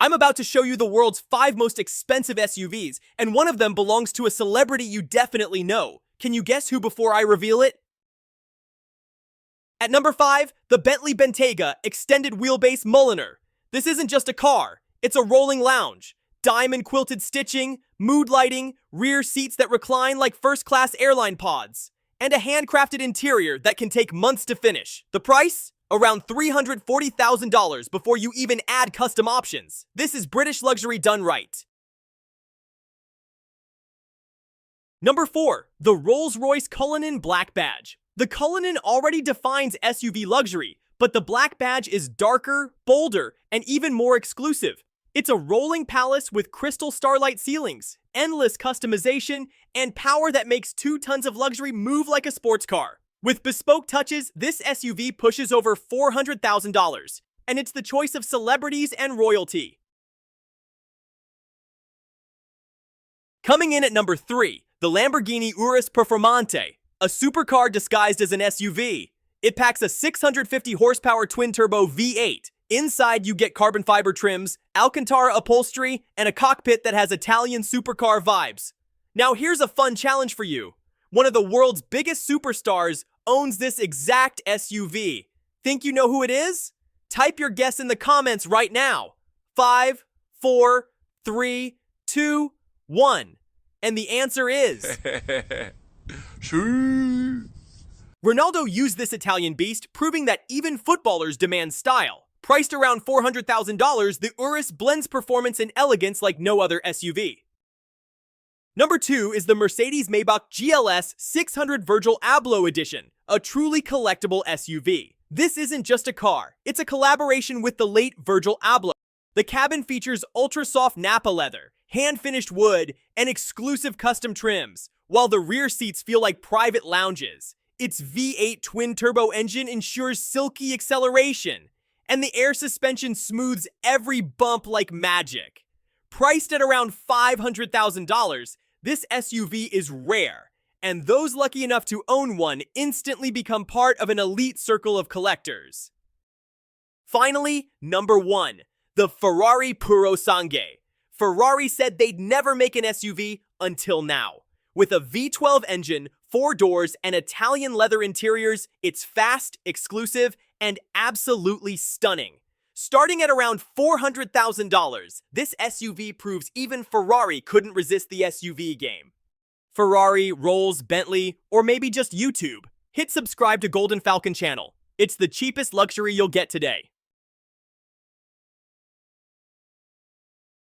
I'm about to show you the world's 5 most expensive SUVs, and one of them belongs to a celebrity you definitely know. Can you guess who before I reveal it? At number 5, the Bentley Bentayga Extended Wheelbase Mulliner. This isn't just a car, it's a rolling lounge. Diamond quilted stitching, mood lighting, rear seats that recline like first-class airline pods, and a handcrafted interior that can take months to finish. The price? Around $340,000 before you even add custom options. This is British luxury done right. Number 4, the Rolls-Royce Cullinan Black Badge. The Cullinan already defines SUV luxury, but the Black Badge is darker, bolder, and even more exclusive. It's a rolling palace with crystal starlight ceilings, endless customization, and power that makes 2 tons of luxury move like a sports car. With bespoke touches, this SUV pushes over $400,000, and it's the choice of celebrities and royalty. Coming in at number 3, the Lamborghini Urus Performante, a supercar disguised as an SUV. It packs a 650 horsepower twin-turbo V8. Inside, you get carbon fiber trims, Alcantara upholstery, and a cockpit that has Italian supercar vibes. Now here's a fun challenge for you. One of the world's biggest superstars owns this exact SUV. Think you know who it is? Type your guess in the comments right now. 5, 4, 3, 2, 1. And the answer is... Ronaldo used this Italian beast, proving that even footballers demand style. Priced around $400,000, the Urus blends performance and elegance like no other SUV. Number 2 is the Mercedes-Maybach GLS 600 Virgil Abloh Edition, a truly collectible SUV. This isn't just a car, it's a collaboration with the late Virgil Abloh. The cabin features ultra-soft Napa leather, hand-finished wood, and exclusive custom trims, while the rear seats feel like private lounges. Its V8 twin-turbo engine ensures silky acceleration, and the air suspension smooths every bump like magic. Priced at around $500,000, this SUV is rare, and those lucky enough to own one instantly become part of an elite circle of collectors. Finally, number 1, the Ferrari Purosangue. Ferrari said they'd never make an SUV until now. With a V12 engine, 4 doors, and Italian leather interiors, it's fast, exclusive, and absolutely stunning. Starting at around $400,000, this SUV proves even Ferrari couldn't resist the SUV game. Ferrari, Rolls, Bentley, or maybe just YouTube. Hit subscribe to Golden Falcon channel. It's the cheapest luxury you'll get today.